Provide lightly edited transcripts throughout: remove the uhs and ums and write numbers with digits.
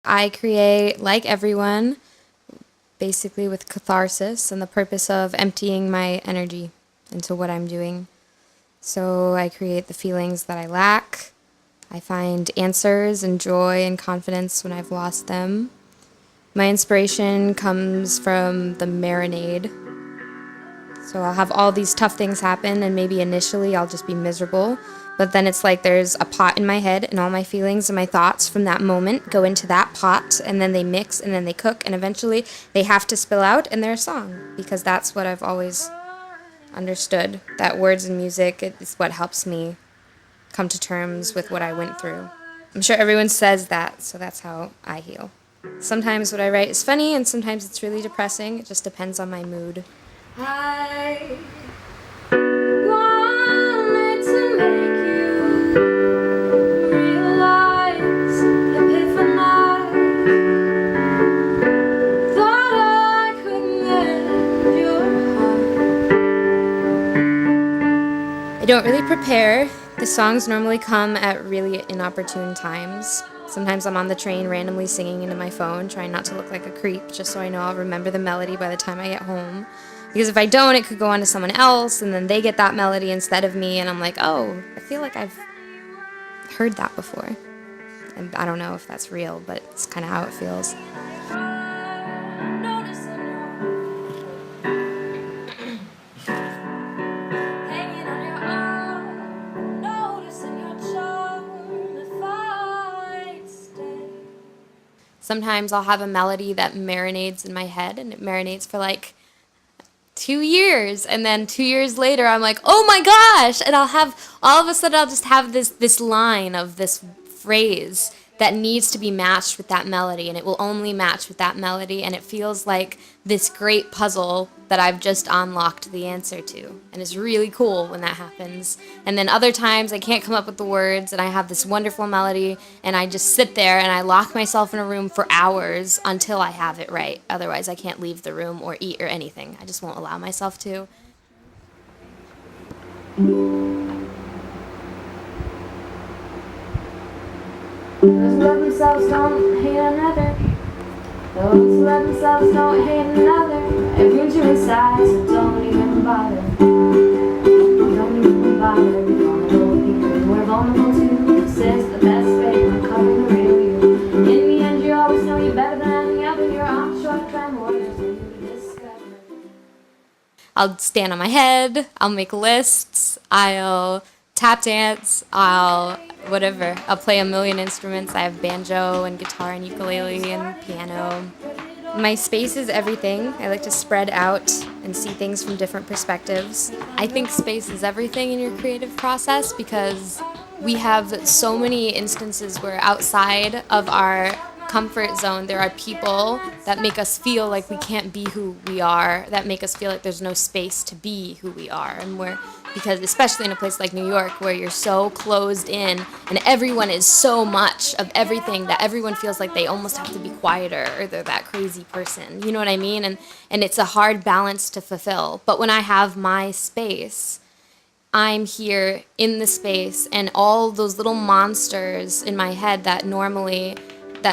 I create, like everyone, basically with catharsis and the purpose of emptying my energy into what I'm doing. So I create the feelings that I lack. I find answers and joy and confidence when I've lost them. My inspiration comes from the marinade. So I'll have all these tough things happen, and maybe initially I'll just be miserable. But then it's like there's a pot in my head, and all my feelings and my thoughts from that moment go into that pot, and then they mix, and then they cook, and eventually they have to spill out, and they're a song. Because that's what I've always understood, that words and music is what helps me come to terms with what I went through. I'm sure everyone says that, so that's how I heal. Sometimes what I write is funny, and sometimes it's really depressing. It just depends on my mood. I wanted to make you realize, epiphanize. Thought I could mend your heart. I don't really prepare. The songs normally come at really inopportune times. Sometimes I'm on the train randomly singing into my phone, trying not to look like a creep, just so I know I'll remember the melody by the time I get home. Because if I don't, it could go on to someone else, and then they get that melody instead of me, and I'm like, oh, I feel like I've heard that before. And I don't know if that's real, but it's kind of how it feels. Sometimes I'll have a melody that marinades in my head, and it marinates for like 2 years, and then 2 years later I'm like, oh my gosh, and I'll have, all of a sudden I'll just have this line of this phrase that needs to be matched with that melody, and it will only match with that melody, and it feels like this great puzzle that I've just unlocked the answer to, and it's really cool when that happens. And then other times I can't come up with the words, and I have this wonderful melody, and I just sit there and I lock myself in a room for hours until I have it right. Otherwise I can't leave the room or eat or anything. I just won't allow myself to. Those who love themselves don't hate another. Those who love themselves don't hate another. Everyone's you inside, so don't even bother. Don't even bother. Be vulnerable with people who are vulnerable too. This is the best way to uncover the real you. In the end, you always know you better than any other. You're on short time warriors for you to discover. I'll stand on my head. I'll make lists. I'll tap dance. I'll play a million instruments. I have banjo and guitar and ukulele and piano. My space is everything. I like to spread out and see things from different perspectives. I think space is everything in your creative process because we have so many instances where outside of our comfort zone there are people that make us feel like we can't be who we are, that make us feel like there's no space to be who we are. And because especially in a place like New York where you're so closed in and everyone is so much of everything that everyone feels like they almost have to be quieter or they're that crazy person. You know what I mean? And it's a hard balance to fulfill. But when I have my space, I'm here in the space, and all those little monsters in my head that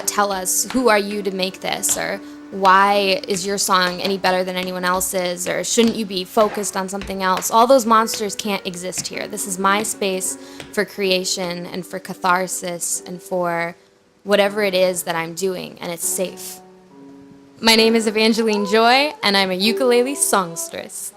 tell us, who are you to make this? Or why is your song any better than anyone else's? Or shouldn't you be focused on something else? All those monsters can't exist here. This is my space for creation and for catharsis and for whatever it is that I'm doing, and it's safe. My name is Evangeline Joy, and I'm a ukulele songstress.